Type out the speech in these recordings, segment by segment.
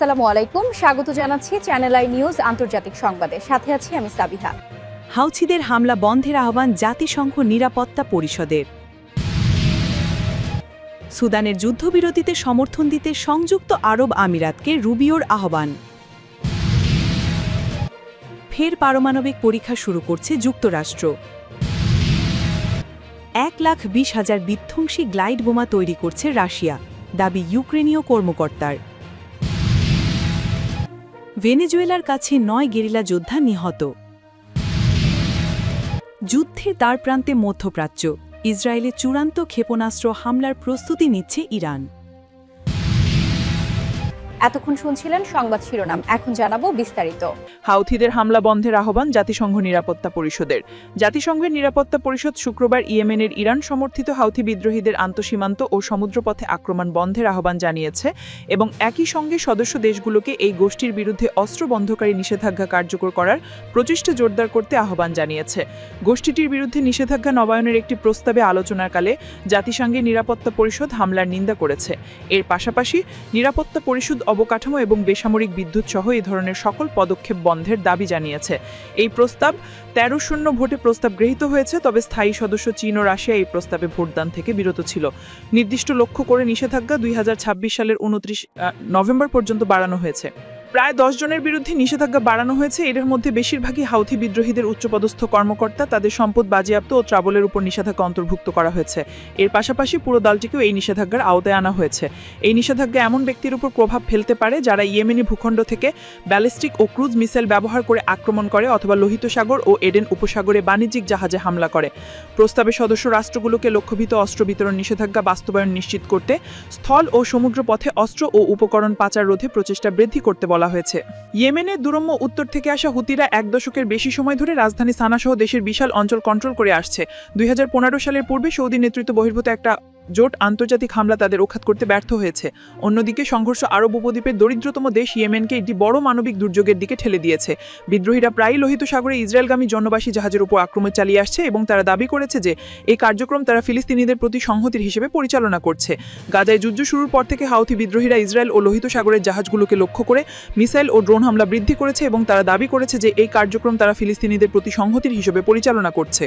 আসসালামু আলাইকুম, স্বাগত জানাচ্ছি চ্যানেল আই নিউজ আন্তর্জাতিক সংবাদে। সাথে আছি আমি সাবিহা। হাউথিদের হামলা বন্ধের আহ্বান জাতিসংঘ নিরাপত্তা পরিষদের। সুদানের যুদ্ধবিরতিতে সমর্থন দিতে সংযুক্ত আরব আমিরাতকে রুবিওর আহ্বান। ফের পারমাণবিক পরীক্ষা শুরু করছে যুক্তরাষ্ট্র। 1,20,000 বিধ্বংসী গ্লাইড বোমা তৈরি করছে রাশিয়া, দাবি ইউক্রেনীয় কর্মকর্তার। ভেনেজুয়েলার কাছে 9 গেরিলা যোদ্ধা নিহত। যুদ্ধের দ্বারপ্রান্তে মধ্যপ্রাচ্য, ইসরায়েলে চূড়ান্ত ক্ষেপণাস্ত্র হামলার প্রস্তুতি নিচ্ছে ইরান। এতক্ষণ শুনছিলেন সংবাদ শিরোনাম, এখন জানাবো বিস্তারিত। হাউথিদের হামলা বন্ধের আহ্বান জাতিসংঘ নিরাপত্তা পরিষদের। জাতিসংঘের নিরাপত্তা পরিষদ শুক্রবার ইয়েমেনের ইরান সমর্থিত হাউথি বিদ্রোহীদের আন্তঃসীমান্ত ও সমুদ্রপথে আক্রমণ বন্ধের আহ্বান জানিয়েছে এবং একই সঙ্গে সদস্য দেশগুলোকে এই গোষ্ঠীর বিরুদ্ধে অস্ত্র বন্ধকারী নিষেধাজ্ঞা কার্যকর করার প্রচেষ্টা জোরদার করতে আহ্বান জানিয়েছে। গোষ্ঠীটির বিরুদ্ধে নিষেধাজ্ঞা নবায়নের একটি প্রস্তাবে আলোচনাকালে জাতিসংঘের নিরাপত্তা পরিষদ হামলার নিন্দা করেছে। এর পাশাপাশি নিরাপত্তা পরিষদ অবকাঠামো এবং বেসামরিক বিদ্যুৎ সহ এই ধরনের সকল পদক্ষেপ বন্ধের দাবি জানিয়েছে। এই প্রস্তাব 13-0 ভোটে প্রস্তাব গৃহীত হয়েছে, তবে স্থায়ী সদস্য চীন ও রাশিয়া এই প্রস্তাবে ভোটদান থেকে বিরত ছিল। নির্দিষ্ট লক্ষ্য করে নিষেধাজ্ঞা 2026 সালের 29 নভেম্বর পর্যন্ত বাড়ানো হয়েছে। প্রায় 10 জনের বিরুদ্ধে নিষেধাজ্ঞা বাড়ানো হয়েছে। এর মধ্যে বেশিরভাগই হাউথি বিদ্রোহীদের উচ্চপদস্থ কর্মকর্তা, তাদের সম্পদ বাজেয়াপ্ত ও ট্রাভেলের উপর নিষেধাজ্ঞা অন্তর্ভুক্ত করা হয়েছে। এর পাশাপাশি পুরো দলটিকেও এই নিষেধাজ্ঞার আওতায় আনা হয়েছে। এই নিষেধাজ্ঞা এমন ব্যক্তির উপর প্রভাব ফেলতে পারে যারা ইয়েমেনি ভূখণ্ড থেকে ব্যালিস্টিক ও ক্রুজ মিসাইল ব্যবহার করে আক্রমণ করে অথবা লোহিত সাগর ও এডেন উপসাগরে বাণিজ্যিক জাহাজে হামলা করে। প্রস্তাবে সদস্য রাষ্ট্রগুলোকে লক্ষ্যভিত অস্ত্র বিতরণ নিষেধাজ্ঞা বাস্তবায়ন নিশ্চিত করতে স্থল ও সমুদ্র পথে অস্ত্র ও উপকরণ পাচার রোধে প্রচেষ্টা বৃদ্ধি করতে বলা হয়েছে। ইয়েমেনের দুরম্য উত্তর থেকে আসা হুতিরা 1 দশকের বেশি সময় ধরে রাজধানী সানা সহ দেশের বিশাল অঞ্চল কন্ট্রোল করে আসছে। 2015 সালের পূর্বে সৌদি নেতৃত্ব বহির্ভূত একটা জোট আন্তর্জাতিক হামলা তাদের রক্ষা করতে ব্যর্থ হয়েছে। অন্যদিকে সংঘর্ষ আরব উপদ্বীপের দরিদ্রতম দেশ ইয়েমেনকে একটি বড় মানবিক দুর্যোগের দিকে ঠেলে দিয়েছে। বিদ্রোহীরা প্রায়ই লোহিত সাগরে ইসরায়েলগামী জনবাসী জাহাজের উপর আক্রমণ চালিয়ে আসছে এবং তারা দাবি করেছে যে এই কার্যক্রম তারা ফিলিস্তিনিদের প্রতি সংহতির হিসেবে পরিচালনা করছে। গাজায় যুদ্ধ শুরুর পর থেকে হাউথি বিদ্রোহীরা ইসরায়েল ও লোহিত সাগরের জাহাজগুলোকে লক্ষ্য করে মিসাইল ও ড্রোন হামলা বৃদ্ধি করেছে এবং তারা দাবি করেছে যে এই কার্যক্রম তারা ফিলিস্তিনিদের প্রতি সংহতির হিসেবে পরিচালনা করছে।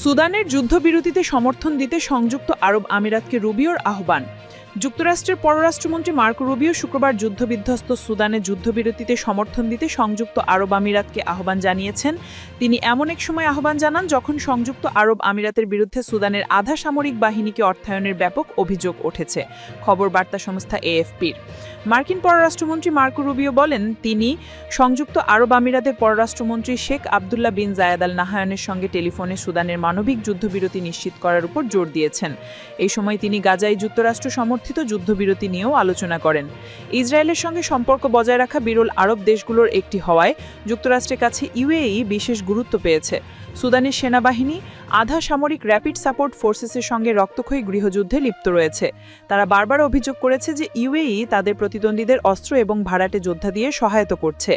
সুদানের যুদ্ধবিরতিতে সমর্থন দিতে সংযুক্ত আরব আমিরাতকে রুবিওর আহ্বান। যুক্তরাষ্ট্রের পররাষ্ট্রমন্ত্রী মার্কো রুবিও শুক্রবার যুদ্ধবিধ্বস্ত সুদানে যুদ্ধবিরতিতে সমর্থন দিতে সংযুক্ত আরব আমিরাতকে আহ্বান জানিয়েছেন। তিনি এমন এক সময় আহ্বান জানান যখন সংযুক্ত আরব আমিরাতের বিরুদ্ধে সুদানের আধা সামরিক বাহিনীকে অর্থায়নের ব্যাপক অভিযোগ উঠেছে, খবর বার্তা সংস্থা এএফপির। মার্কিন পররাষ্ট্রমন্ত্রী মার্কো রুবিও বলেন তিনি সংযুক্ত আরব আমিরাতের পররাষ্ট্রমন্ত্রী শেখ আবদুল্লাহ বিন জায়েদ আল নাহায়ানের সঙ্গে টেলিফোনে সুদানের মানবিক যুদ্ধবিরতি নিশ্চিত করার উপর জোর দিয়েছেন। এই সময় তিনি গাজায় যুক্তরাষ্ট্র সমর্থিত যুদ্ধবিরতি নিয়েও আলোচনা করেন। ইসরায়েলের সঙ্গে সম্পর্ক বজায় রাখা বিরল আরব দেশগুলোর একটি হওয়ায় যুক্তরাষ্ট্রের কাছে ইউএই বিশেষ গুরুত্ব পেয়েছে। সুদানের সেনাবাহিনী আধা সামরিক র্যাপিড সাপোর্ট ফোর্সেসের সঙ্গে রক্তক্ষয়ী গৃহযুদ্ধে লিপ্ত রয়েছে। তারা বারবার অভিযোগ করেছে যে ইউএই তাদের প্রতিদ্বন্দ্বীদের অস্ত্র এবং ভাড়াটে যোদ্ধা দিয়ে সহায়তা করছে।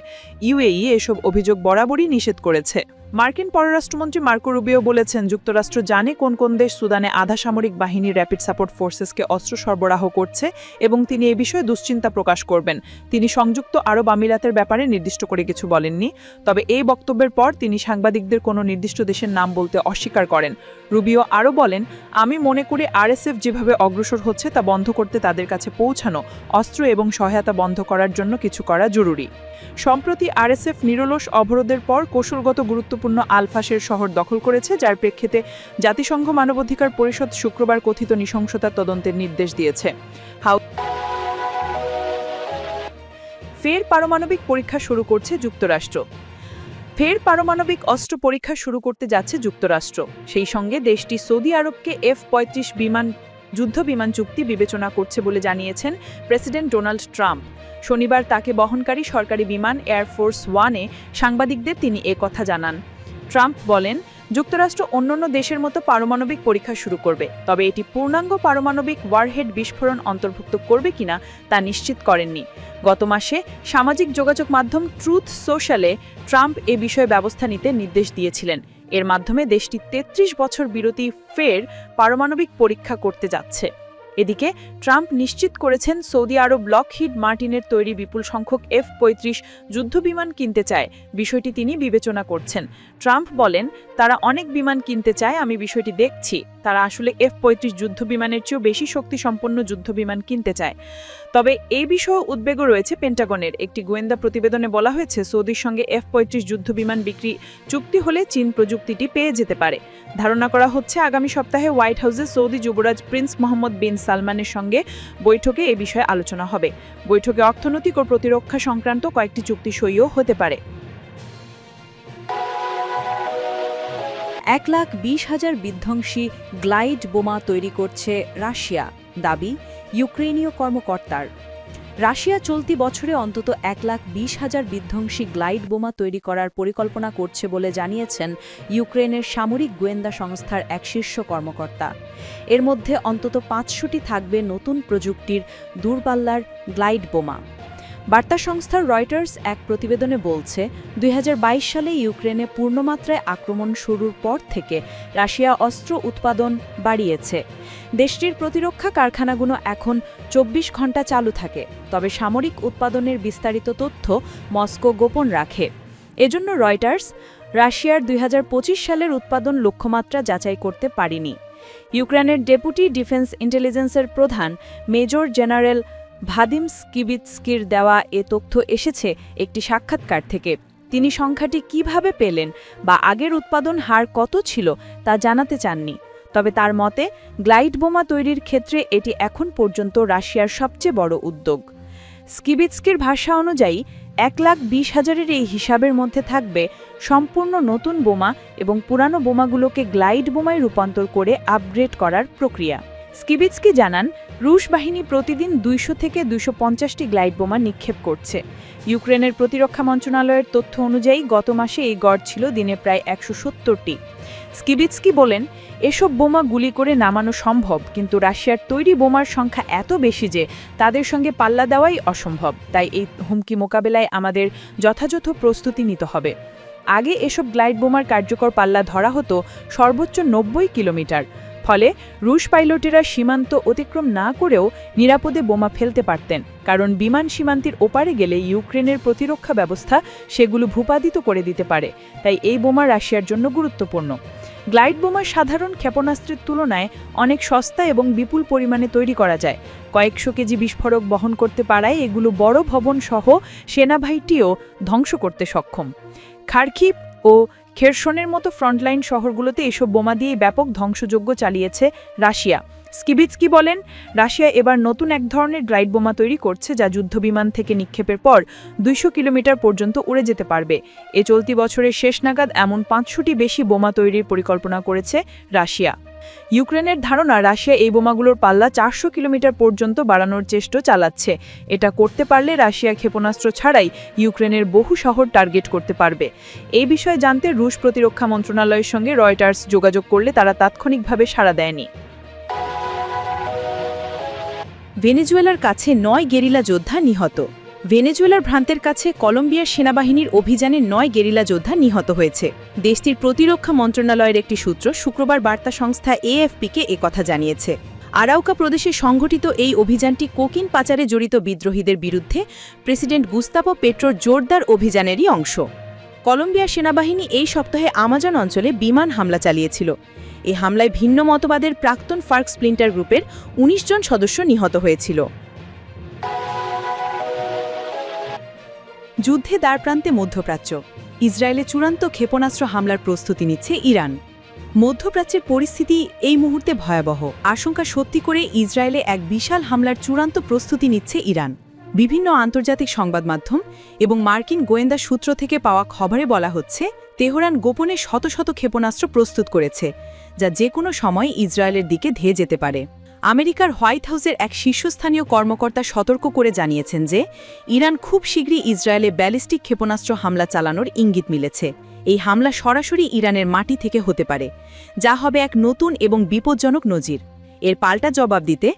ইউএই এসব অভিযোগ বরাবরই নিষেধ করেছে। মার্কিন পররাষ্ট্রমন্ত্রী মার্কো রুবিও বলেছেন যুক্তরাষ্ট্র জানে কোন কোন দেশ সুদানে আধা সামরিক বাহিনীর র্যাপিড সাপোর্ট ফোর্সেসকে অস্ত্র সরবরাহ করছে এবং তিনি এ বিষয়ে দুশ্চিন্তা প্রকাশ করবেন। তিনি সংযুক্ত আরব আমিরাতের ব্যাপারে নির্দিষ্ট করে কিছু বলেননি, তবে এই বক্তব্যের পর তিনি সাংবাদিকদের কোনো নির্দিষ্ট দেশের নাম বলতে অস্বীকার করেন। রুবিও আরও বলেন, আমি মনে করি আরএসএফ যেভাবে অগ্রসর হচ্ছে তা বন্ধ করতে তাদের কাছে পৌঁছানো অস্ত্র এবং সহায়তা বন্ধ করার জন্য কিছু করা জরুরি। সম্প্রতি আরএসএফ নিরলস অবরোধের পর কৌশলগত গুরুত্বপূর্ণ আল-ফাশের শহর দখল করেছে, যার প্রেক্ষিতে জাতিসংঘ মানবাধিকার পরিষদ শুক্রবার কথিত নৃশংসতার তদন্তের নির্দেশ দিয়েছে। ফের পারমাণবিক পরীক্ষা শুরু করছে যুক্তরাষ্ট্র। ফের পারমাণবিক অস্ত্র পরীক্ষা শুরু করতে যাচ্ছে যুক্তরাষ্ট্র। সেই সঙ্গে দেশটি সৌদি আরবকে F-35 যুদ্ধ বিমান চুক্তি বিবেচনা করছে বলে জানিয়েছেন প্রেসিডেন্ট ডোনাল্ড ট্রাম্প। শনিবার তাকে বহনকারী সরকারি বিমান এয়ারফোর্স ওয়ানে সাংবাদিকদের তিনি কথা জানান। ট্রাম্প বলেন, যুক্তরাষ্ট্র অন্যান্য দেশের মতো পারমাণবিক পরীক্ষা শুরু করবে, তবে এটি পূর্ণাঙ্গ পারমাণবিক ওয়ারহেড বিস্ফোরণ অন্তর্ভুক্ত করবে কিনা তা নিশ্চিত করেননি। গত মাসে সামাজিক যোগাযোগ মাধ্যম ট্রুথ সোশ্যালে ট্রাম্প এ বিষয়ে ব্যবস্থা নিতে নির্দেশ দিয়েছিলেন। এর মাধ্যমে দেশটি 33 বছর বিরতি ফের পারমাণবিক পরীক্ষা করতে যাচ্ছে। এদিকে ট্রাম্প নিশ্চিত করেছেন সৌদি আরব লকহিড মার্টিনের তৈরি বিপুল সংখ্যক F-35 যুদ্ধবিমান কিনতে চায়। বিষয়টি তিনি বিবেচনা করছেন। ট্রাম্প বলেন, তারা অনেক বিমান কিনতে চায়, আমি বিষয়টি দেখছি। তারা আসলে F-35 যুদ্ধবিমানের চেয়েও বেশি শক্তিসম্পন্ন যুদ্ধবিমান কিনতে চায়। তবে এই বিষয়ে উদ্বেগও রয়েছে পেন্টাগনের। একটি গোয়েন্দা প্রতিবেদনে বলা হয়েছে, সৌদির সঙ্গে F-35 যুদ্ধবিমান বিক্রি চুক্তি হলে চীন প্রযুক্তিটি পেয়ে যেতে পারে। ধারণা করা হচ্ছে আগামী সপ্তাহে হোয়াইট হাউসে সৌদি যুবরাজ প্রিন্স মোহাম্মদ বিন সালমানের সঙ্গে বৈঠকে এ বিষয়ে আলোচনা হবে। বৈঠকে অর্থনৈতিক ও প্রতিরক্ষা সংক্রান্ত কয়েকটি চুক্তি সইও হতে পারে। 1,20,000 বিধ্বংসী গ্লাইড বোমা তৈরি করছে রাশিয়া, দাবি ইউক্রেনীয় কর্মকর্তার। রাশিয়া চলতি বছরে অন্তত 1,20,000 বিধ্বংসী গ্লাইড বোমা তৈরি করার পরিকল্পনা করছে বলে জানিয়েছেন ইউক্রেনের সামরিক গোয়েন্দা সংস্থার এক শীর্ষ কর্মকর্তা। এর মধ্যে অন্তত 500টি থাকবে নতুন প্রযুক্তির দূরপাল্লার গ্লাইড বোমা। বার্তা সংস্থা রয়টার্স এক প্রতিবেদনে বলছে, 2022 সালে ইউক্রেনে পূর্ণমাত্রায় আক্রমণ শুরুর পর থেকে রাশিয়া অস্ত্র উৎপাদন বাড়িয়েছে। দেশটির প্রতিরক্ষা কারখানাগুলো এখন 24 ঘন্টা চালু থাকে, তবে সামরিক উৎপাদনের বিস্তারিত তথ্য মস্কো গোপন রাখে। এজন্য রয়টার্স রাশিয়ার 2025 সালের উৎপাদন লক্ষ্যমাত্রা যাচাই করতে পারেনি। ইউক্রেনের ডেপুটি ডিফেন্স ইন্টেলিজেন্সের প্রধান মেজর জেনারেল ভাদিম স্কিবিৎস্কির দেওয়া এ তথ্য এসেছে একটি সাক্ষাৎকার থেকে। তিনি সংখ্যাটি কিভাবে পেলেন বা আগের উৎপাদন হার কত ছিল তা জানাতে চাননি। তবে তার মতে, গ্লাইড বোমা তৈরির ক্ষেত্রে এটি এখন পর্যন্ত রাশিয়ার সবচেয়ে বড় উদ্যোগ। স্কিবিৎস্কির ভাষা অনুযায়ী 1,20,000-এর এই হিসাবের মধ্যে থাকবে সম্পূর্ণ নতুন বোমা এবং পুরানো বোমাগুলোকে গ্লাইড বোমায় রূপান্তর করে আপগ্রেড করার প্রক্রিয়া। স্কিবিৎস্কি জানান, রুশ বাহিনী প্রতিদিন 200 থেকে 250টি গ্লাইড বোমা নিক্ষেপ করছে। ইউক্রেনের প্রতিরক্ষা মন্ত্রণালয়ের তথ্য অনুযায়ী গত মাসে এই গড় ছিল দিনে প্রায় 170টি। স্কিবিৎস্কি বলেন, এসব বোমা গুলি করে নামানো সম্ভব, কিন্তু রাশিয়ার তৈরি বোমার সংখ্যা এত বেশি যে তাদের সঙ্গে পাল্লা দেওয়াই অসম্ভব। তাই এই হুমকি মোকাবেলায় আমাদের যথাযথ প্রস্তুতি নিতে হবে। আগে এসব গ্লাইড বোমার কার্যকর পাল্লা ধরা হতো সর্বোচ্চ 90 কিলোমিটার। ফলে রুশ পাইলটেরা সীমান্ত অতিক্রম না করেও নিরাপদে বোমা ফেলতে পারতেন, কারণ বিমান সীমান্তের ওপারে গেলে ইউক্রেনের প্রতিরক্ষা ব্যবস্থা সেগুলো ভূপাতিত করে দিতে পারে। তাই এই বোমা রাশিয়ার জন্য গুরুত্বপূর্ণ। গ্লাইড বোমা সাধারণ ক্ষেপণাস্ত্রের তুলনায় অনেক সস্তা এবং বিপুল পরিমাণে তৈরি করা যায়। কয়েকশো কেজি বিস্ফোরক বহন করতে পারায় এগুলো বড় ভবন সহ সেনাবাহিনীও ধ্বংস করতে সক্ষম। খার্কিভ ও খেরসনের মতো ফ্রন্টলাইন শহরগুলোতে এসব বোমা দিয়ে ব্যাপক ধ্বংসযজ্ঞ চালিয়েছে রাশিয়া। স্কিবিৎস্কি বলেন, রাশিয়া এবার নতুন এক ধরনের গ্লাইড বোমা তৈরি করছে যা যুদ্ধবিমান থেকে নিক্ষেপের পর 200 কিলোমিটার পর্যন্ত উড়ে যেতে পারবে। এ চলতি বছরের শেষ নাগাদ এমন 500টি বেশি বোমা তৈরির পরিকল্পনা করেছে রাশিয়া। ইউক্রেনের ধারণা, রাশিয়া এই বোমাগুলোর পাল্লা 400 কিলোমিটার পর্যন্ত বাড়ানোর চেষ্টা চালাচ্ছে। এটা করতে পারলে রাশিয়া ক্ষেপণাস্ত্র ছাড়াই ইউক্রেনের বহু শহর টার্গেট করতে পারবে। এই বিষয়ে জানতে রুশ প্রতিরক্ষা মন্ত্রণালয়ের সঙ্গে রয়টার্স যোগাযোগ করলে তারা তাৎক্ষণিকভাবে সাড়া দেয়নি। ভেনেজুয়েলার কাছে 9 গেরিলা যোদ্ধা নিহত। ভেনেজুয়েলার ভ্রান্তের কাছে কলম্বিয়ার সেনাবাহিনীর অভিযানে 9 গেরিলা যোদ্ধা নিহত হয়েছে। দেশটির প্রতিরক্ষা মন্ত্রণালয়ের একটি সূত্র শুক্রবার বার্তা সংস্থা AFP-কে একথা জানিয়েছে। আরাউকা প্রদেশে সংঘটিত এই অভিযানটি কোকিন পাচারে জড়িত বিদ্রোহীদের বিরুদ্ধে প্রেসিডেন্ট গুস্তাভো পেট্রোর জোরদার অভিযানেরই অংশ। কলম্বিয়ার সেনাবাহিনী এই সপ্তাহে আমাজন অঞ্চলে বিমান হামলা চালিয়েছিল। এই হামলায় ভিন্ন মতবাদের প্রাক্তন ফার্ক স্প্লিন্টার গ্রুপের 19 জন সদস্য নিহত হয়েছিল। যুদ্ধে দ্বারপ্রান্তে মধ্যপ্রাচ্য। ইসরায়েলে চূড়ান্ত ক্ষেপণাস্ত্র হামলার প্রস্তুতি নিচ্ছে ইরান। মধ্যপ্রাচ্যের পরিস্থিতি এই মুহূর্তে ভয়াবহ। আশঙ্কা সত্যি করে ইসরায়েলে এক বিশাল হামলার চূড়ান্ত প্রস্তুতি নিচ্ছে ইরান। বিভিন্ন আন্তর্জাতিক সংবাদ মাধ্যম এবং মার্কিন গোয়েন্দা সূত্র থেকে পাওয়া খবরে বলা হচ্ছে, তেহরান গোপনে শত শত ক্ষেপণাস্ত্র প্রস্তুত করেছে, যা যে কোনো সময় ইসরায়েলের দিকে ধেয়ে যেতে পারে। আমেরিকার হোয়াইট হাউসের এক শীর্ষস্থানীয় কর্মকর্তা সতর্ক করে জানিয়েছেন যে ইরান খুব শীঘ্রই ইসরায়েলে ব্যালিস্টিক ক্ষেপণাস্ত্র হামলা চালানোর ইঙ্গিত মিলেছে। এই হামলা সরাসরি ইরানের মাটি থেকে হতে পারে, যা হবে এক নতুন এবং বিপজ্জনক নজির। এর পাল্টা জবাব দিতে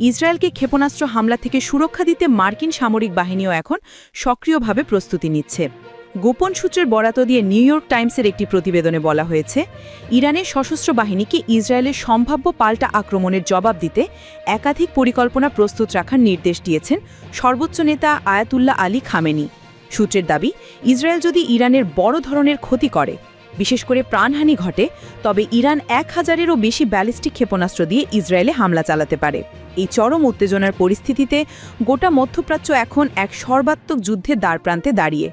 ইসরায়েলকে ক্ষেপণাস্ত্র হামলা থেকে সুরক্ষা দিতে মার্কিন সামরিক বাহিনীও এখন সক্রিয়ভাবে প্রস্তুতি নিচ্ছে। গোপন সূত্রের বরাত দিয়ে নিউ ইয়র্ক টাইমসের একটি প্রতিবেদনে বলা হয়েছে, ইরানের সশস্ত্র বাহিনীকে ইসরায়েলের সম্ভাব্য পাল্টা আক্রমণের জবাব দিতে একাধিক পরিকল্পনা প্রস্তুত রাখার নির্দেশ দিয়েছেন সর্বোচ্চ নেতা আয়াতুল্লাহ আলী খামেনি। সূত্রের দাবি, ইসরায়েল যদি ইরানের বড় ধরনের ক্ষতি করে, বিশেষ করে প্রাণহানি ঘটে, তবে ইরান 1000-এরও বেশি ব্যালিস্টিক ক্ষেপণাস্ত্র দিয়ে ইসরায়েলে হামলা চালাতে পারে। এই চরম উত্তেজনার পরিস্থিতিতে গোটা মধ্যপ্রাচ্য এখন এক সর্বাত্মক যুদ্ধের দ্বারপ্রান্তে দাঁড়িয়ে।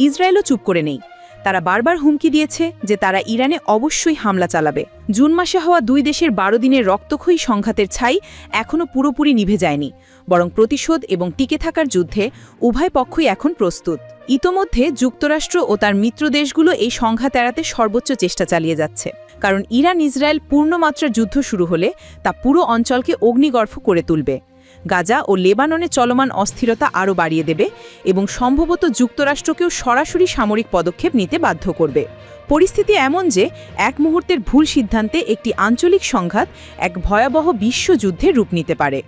ইসরায়েলও চুপ করে নেই। তারা বারবার হুমকি দিয়েছে যে তারা ইরানে অবশ্যই হামলা চালাবে। জুন মাসে হওয়া দুই দেশের 12 দিনের রক্তক্ষয়ী সংঘাতের ছাই এখনও পুরোপুরি নিভে যায়নি, বরং প্রতিশোধ এবং টিকে থাকার যুদ্ধে উভয় পক্ষই এখন প্রস্তুত। ইতোমধ্যে যুক্তরাষ্ট্র ও তার মিত্র দেশগুলো এই সংঘাত এড়াতে সর্বোচ্চ চেষ্টা চালিয়ে যাচ্ছে, কারণ ইরান ইসরায়েল পূর্ণমাত্রার যুদ্ধ শুরু হলে তা পুরো অঞ্চলকে অগ্নিগর্ভ করে তুলবে। গাজা ও লেবাননে চলমান অস্থিরতা আরও বাড়িয়ে দেবে এবং সম্ভবত যুক্তরাষ্ট্রকেও সরাসরি সামরিক পদক্ষেপ নিতে বাধ্য করবে। পরিস্থিতি এমন যে এক মুহূর্তের ভুল সিদ্ধান্তে একটি আঞ্চলিক সংঘাত এক ভয়াবহ বিশ্বযুদ্ধের রূপ নিতে পারে।